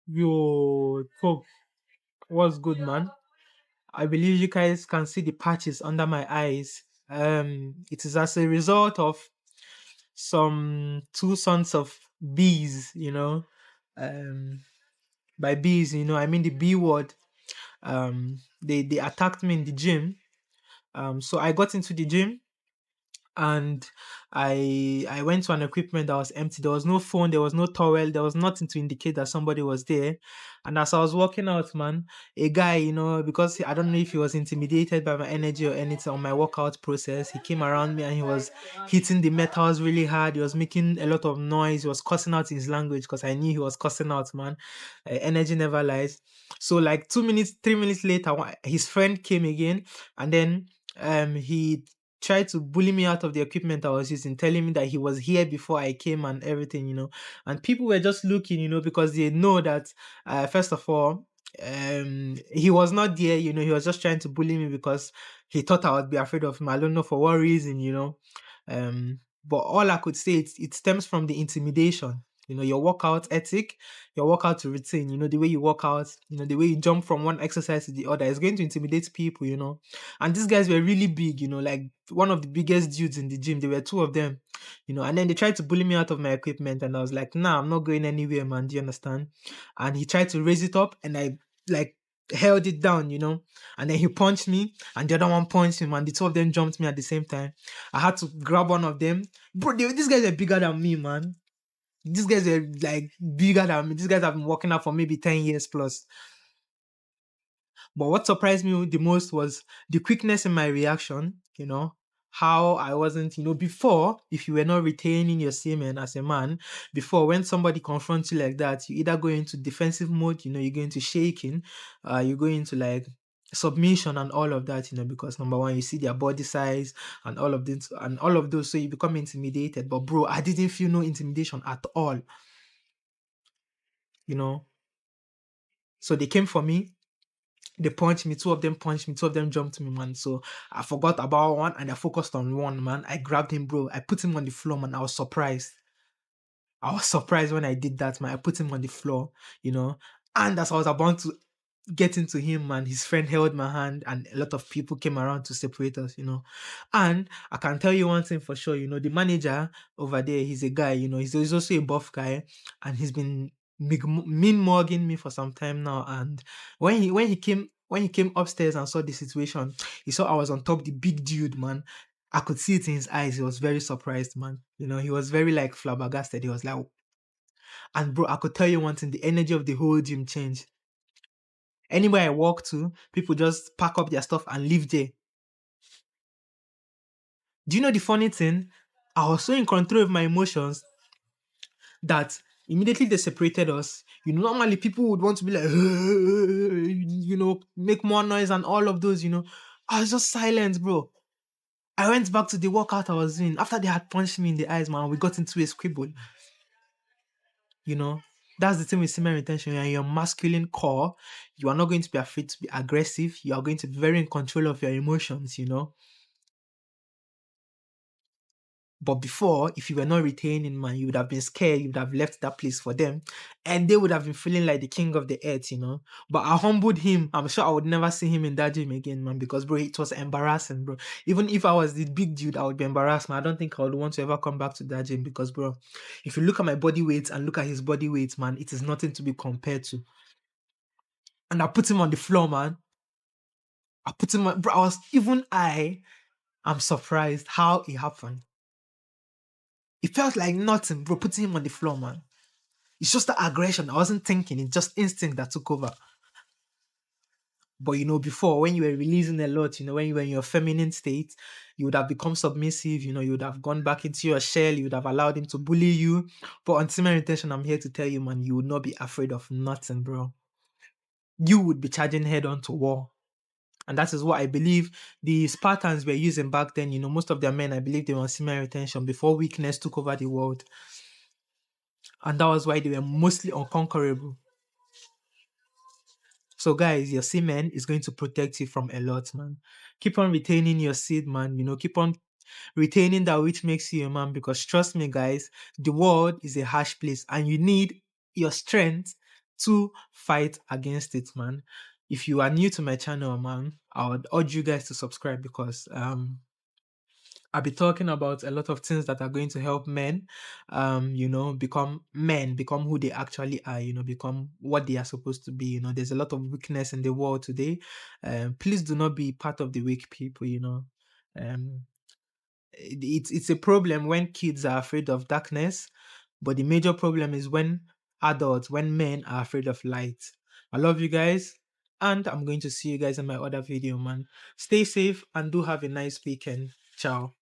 Yo, Pope, what's good, man? I believe you guys can see the patches under my eyes. It is as a result of some two sons of bees, Um, by bees, I mean the B word. They attacked me in the gym. So I got into the gym and I went to an equipment that was empty. There was no phone, there was no towel, there was nothing to indicate that somebody was there. And as I was walking out, man, a guy, because I don't know if he was intimidated by my energy or anything on my workout process, he came around me and he was hitting the metals really hard. He was making a lot of noise. He was cussing out his language because I knew he was cussing out, man. Energy never lies. So like 2 minutes, 3 minutes later, his friend came again, and then he tried to bully me out of the equipment I was using, telling me that he was here before I came and everything. And people were just looking, because they know that, first of all, he was not there, he was just trying to bully me because he thought I would be afraid of him. I don't know for what reason. But all I could say, it stems from the intimidation. Your workout ethic, your workout routine, the way you work out, the way you jump from one exercise to the other is going to intimidate people. And these guys were really big, like one of the biggest dudes in the gym. There were two of them, and then they tried to bully me out of my equipment. And I was like, nah, I'm not going anywhere, man. Do you understand? And he tried to raise it up, and I like held it down, and then he punched me, and the other one punched him, and the two of them jumped me at the same time. I had to grab one of them. Bro, these guys are bigger than me, man. These guys are like bigger than me. These guys have been working out for maybe 10 years plus. But what surprised me the most was the quickness in my reaction, how I wasn't, before, if you were not retaining your semen as a man, before when somebody confronts you like that, you either go into defensive mode, you go into shaking, you go into like submission and all of that, because number one, you see their body size and all of this and all of those, so you become intimidated. But bro, I didn't feel no intimidation at all, you know. So they came for me. They punched me. Two of them punched me. Two of them jumped me, man. So I forgot about one and I focused on one, man. I grabbed him, bro. I put him on the floor, man. I was surprised. I was surprised when I did that, man. I put him on the floor, you know. And as I was about to get into him, man, his friend held my hand and a lot of people came around to separate us. And I can tell you one thing for sure, the manager over there, he's a guy, he's also a buff guy, and he's been mean mugging me for some time now. And when he came upstairs and saw the situation, he saw I was on top the big dude, man. I could see it in his eyes. He was very surprised, man. He was very like flabbergasted. He was like, and bro, I could tell you one thing, the energy of the whole gym changed. Anywhere I walk to, people just pack up their stuff and leave there. Do you know the funny thing? I was so in control of my emotions that immediately they separated us. Normally people would want to be like, make more noise and all of those. I was just silent, bro. I went back to the workout I was in. After they had punched me in the eyes, man, we got into a squibble. You know, that's the thing with semen retention. You're in your masculine core. You are not going to be afraid to be aggressive. You are going to be very in control of your emotions. But before, if you were not retaining, man, you would have been scared. You would have left that place for them, and they would have been feeling like the king of the earth. But I humbled him. I'm sure I would never see him in that gym again, man, because bro, it was embarrassing, bro. Even if I was the big dude, I would be embarrassed, man. I don't think I would want to ever come back to that gym because, bro, if you look at my body weight and look at his body weight, man, it is nothing to be compared to. And I put him on the floor, man. I put him on, bro. I'm surprised how it happened. It felt like nothing, bro. Putting him on the floor, man. It's just the aggression. I wasn't thinking. It's just instinct that took over. But before, when you were releasing a lot, when you were in your feminine state, you would have become submissive. You would have gone back into your shell. You would have allowed him to bully you. But on semen retention, I'm here to tell you, man, you would not be afraid of nothing, bro. You would be charging head on to war. And that is what I believe the Spartans were using back then. Most of their men, I believe they were on semen retention before weakness took over the world. And that was why they were mostly unconquerable. So guys, your semen is going to protect you from a lot, man. Keep on retaining your seed, man. Keep on retaining that which makes you a man, because trust me, guys, the world is a harsh place and you need your strength to fight against it, man. If you are new to my channel, man, I would urge you guys to subscribe because I'll be talking about a lot of things that are going to help men, become men, become who they actually are, become what they are supposed to be. There's a lot of weakness in the world today. Please do not be part of the weak people. Um, it's a problem when kids are afraid of darkness, but the major problem is when when men are afraid of light. I love you guys, and I'm going to see you guys in my other video, man. Stay safe and do have a nice weekend. Ciao.